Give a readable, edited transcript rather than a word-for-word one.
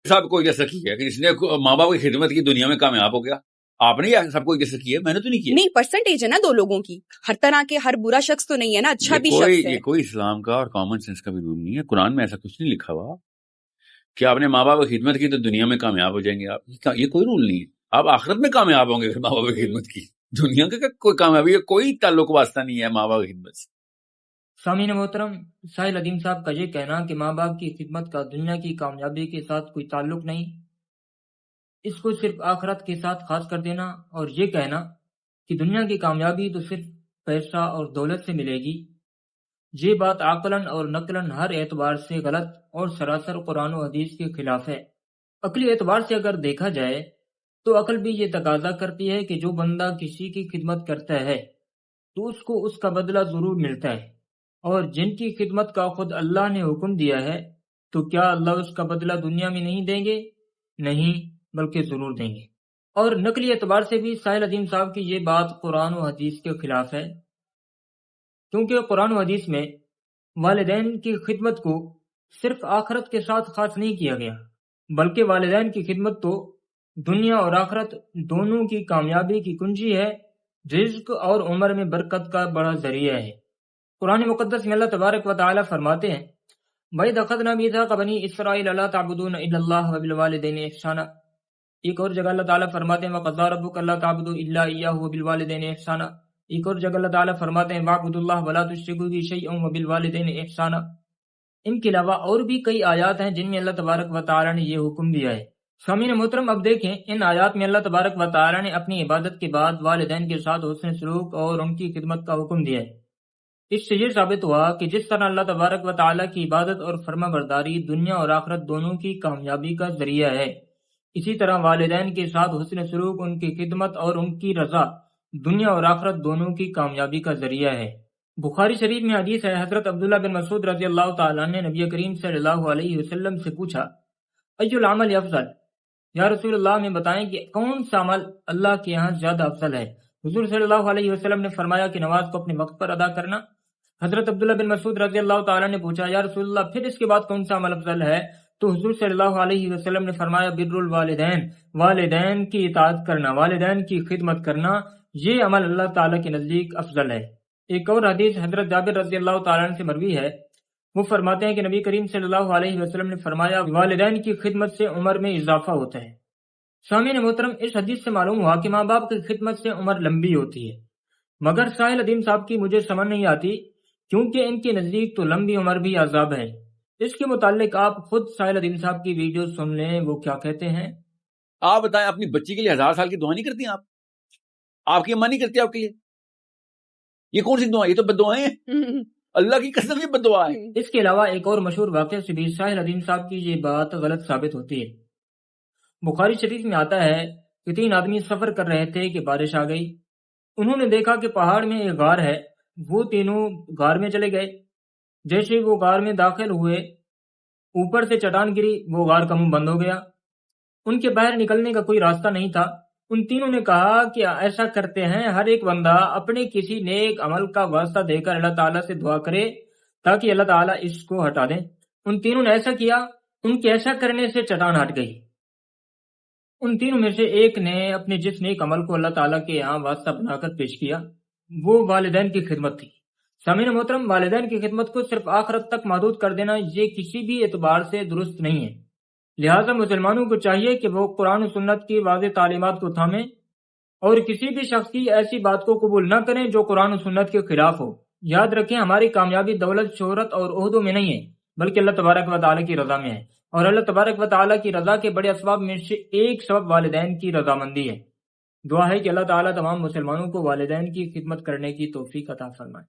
صاحب کو جیسا کی ہے کہ جس نے ماں باپ کی خدمت کی دنیا میں کامیاب ہو گیا. آپ نے سب کو جیسا کی ہے، میں نے تو نہیں کیا. نہیں، پرسنٹیج ہے نا دو لوگوں کی، ہر طرح کے ہر برا شخص تو نہیں ہے نا، اچھا بھی شخص ہے. یہ کوئی اسلام کا اور کامن سینس کا بھی رول نہیں ہے. قرآن میں ایسا کچھ نہیں لکھا ہوا کہ آپ نے ماں باپ کی خدمت کی تو دنیا میں کامیاب ہو جائیں گے. آپ یہ کوئی رول نہیں ہے. آپ آخرت میں کامیاب ہوں گے ماں باپ کی خدمت کی. دنیا کا کوئی کامیابی ہے، کوئی تعلق واسطہ نہیں ہے ماں باپ کی خدمت سے. سامعین محترم، ساحل عدیم صاحب کا یہ کہنا کہ ماں باپ کی خدمت کا دنیا کی کامیابی کے ساتھ کوئی تعلق نہیں، اس کو صرف آخرت کے ساتھ خاص کر دینا، اور یہ کہنا کہ دنیا کی کامیابی تو صرف پیسہ اور دولت سے ملے گی، یہ بات عقلاً اور نقلاً ہر اعتبار سے غلط اور سراسر قرآن و حدیث کے خلاف ہے. عقلی اعتبار سے اگر دیکھا جائے تو عقل بھی یہ تقاضا کرتی ہے کہ جو بندہ کسی کی خدمت کرتا ہے تو اس کو اس کا بدلہ ضرور ملتا ہے، اور جن کی خدمت کا خود اللہ نے حکم دیا ہے تو کیا اللہ اس کا بدلہ دنیا میں نہیں دیں گے؟ نہیں، بلکہ ضرور دیں گے. اور نقلی اعتبار سے بھی ساحل عظیم صاحب کی یہ بات قرآن و حدیث کے خلاف ہے، کیونکہ قرآن و حدیث میں والدین کی خدمت کو صرف آخرت کے ساتھ خاص نہیں کیا گیا، بلکہ والدین کی خدمت تو دنیا اور آخرت دونوں کی کامیابی کی کنجی ہے، رزق اور عمر میں برکت کا بڑا ذریعہ ہے. قرآن مقدس میں اللہ تبارک و تعالی فرماتے ہیں وَإِذْ أَخَذْنَا مِيثَاقَ بَنِي إِسْرَائِيلَ لَا تَعْبُدُونَ إِلَّا اللَّهَ وَبِالْوَالِدَيْنِ إِحْسَانًا. ایک اور جگہ اللہ تعالیٰ فرماتے ہیں وَقَضَىٰ رَبُّكَ أَلَّا تَعْبُدُوا إِلَّا إِيَّاهُ وَبِالْوَالِدَيْنِ إِحْسَانًا. ایک اور جگہ اللہ تعالیٰ فرماتے ہیں وَاعْبُدُوا اللَّهَ وَلَا تُشْرِكُوا بِهِ شَيْئًا وَبِالْوَالِدَيْنِ إِحْسَانًا. ان کے علاوہ اور بھی کئی آیات ہیں جن میں اللہ تبارک و تعالیٰ نے یہ حکم دیا ہے. سامعین محترم، اب دیکھیں ان آیات میں اللہ تبارک و تعالیٰ نے اپنی عبادت کے بعد والدین کے ساتھ حسن سلوک اور ان کی خدمت کا حکم دیا ہے. اس سے یہ ثابت ہوا کہ جس طرح اللہ تبارک و تعالیٰ کی عبادت اور فرما برداری دنیا اور آخرت دونوں کی کامیابی کا ذریعہ ہے، اسی طرح والدین کے ساتھ حسن سلوک، ان کی خدمت اور ان کی رضا دنیا اور آخرت دونوں کی کامیابی کا ذریعہ ہے. بخاری شریف میں حدیث ہے، حضرت عبداللہ بن مسعود رضی اللہ تعالیٰ نے نبی کریم صلی اللہ علیہ وسلم سے پوچھا ای العمل افضل، یا رسول اللہ ہمیں بتائیں کہ کون سا عمل اللہ کے یہاں زیادہ افضل ہے. حضور صلی اللہ علیہ وسلم نے فرمایا کہ نماز کو اپنے وقت پر ادا کرنا. حضرت عبداللہ بن مسعود رضی اللہ تعالیٰ نے پوچھا یا رسول اللہ پھر اس کے بعد کون سا عمل افضل ہے؟ تو حضور صلی اللہ علیہ وسلم نے فرمایا بر الوالدین، والدین کی اطاعت کرنا، والدین کی خدمت کرنا، یہ عمل اللہ تعالیٰ کے نزدیک افضل ہے. ایک اور حدیث حضرت جابر رضی اللہ تعالیٰ عنہ سے مروی ہے، وہ فرماتے ہیں کہ نبی کریم صلی اللہ علیہ وسلم نے فرمایا والدین کی خدمت سے عمر میں اضافہ ہوتا ہے. سامعین محترم، اس حدیث سے معلوم ہوا کہ ماں باپ کی خدمت سے عمر لمبی ہوتی ہے، مگر ساحل عدیم صاحب کی مجھے سمجھ نہیں آتی، کیونکہ ان کے نزدیک تو لمبی عمر بھی عذاب ہے. اس کے متعلق آپ خود ساحل عدیم صاحب کی ویڈیو سن لیں، وہ کیا کہتے ہیں. آپ بتائیں، اپنی بچی کے لیے 1000 سال کی دعا نہیں کرتی ہیں؟ آپ کی اماں نہیں کرتی آپ کے لیے؟ یہ کون سی دعا؟ یہ تو بد دعائیں ہیں. اللہ کی قسم یہ بد دعا ہے. اس کے علاوہ ایک اور مشہور واقعہ سے بھی ساحل عدیم صاحب کی یہ بات غلط ثابت ہوتی ہے. بخاری شریف میں آتا ہے کہ 3 آدمی سفر کر رہے تھے کہ بارش آ گئی. انہوں نے دیکھا کہ پہاڑ میں ایک غار ہے، وہ تینوں غار میں چلے گئے. جیسے وہ غار میں داخل ہوئے، اوپر سے چٹان گری، وہ غار کا منہ بند ہو گیا. ان کے باہر نکلنے کا کوئی راستہ نہیں تھا. ان تینوں نے کہا کہ ایسا کرتے ہیں ہر ایک بندہ اپنے کسی نیک عمل کا واسطہ دے کر اللہ تعالیٰ سے دعا کرے تاکہ اللہ تعالیٰ اس کو ہٹا دیں. ان تینوں نے ایسا کیا، ان کے ایسا کرنے سے چٹان ہٹ گئی. ان تینوں میں سے ایک نے اپنے جس نیک عمل کو اللہ تعالیٰ کے یہاں واسطہ بنا کر پیش کیا، وہ والدین کی خدمت تھی. سامعین محترم، والدین کی خدمت کو صرف آخرت تک محدود کر دینا یہ کسی بھی اعتبار سے درست نہیں ہے. لہٰذا مسلمانوں کو چاہیے کہ وہ قرآن و سنت کی واضح تعلیمات کو تھامیں اور کسی بھی شخص کی ایسی بات کو قبول نہ کریں جو قرآن و سنت کے خلاف ہو. یاد رکھیں، ہماری کامیابی دولت، شہرت اور عہدوں میں نہیں ہے، بلکہ اللہ تبارک و تعالیٰ کی رضا میں ہے. اور اللہ تبارک و تعالیٰ کی رضا کے بڑے اسباب میں سے ایک سبب والدین کی رضامندی ہے. دعا ہے کہ اللہ تعالیٰ تمام مسلمانوں کو والدین کی خدمت کرنے کی توفیق عطا فرمائے.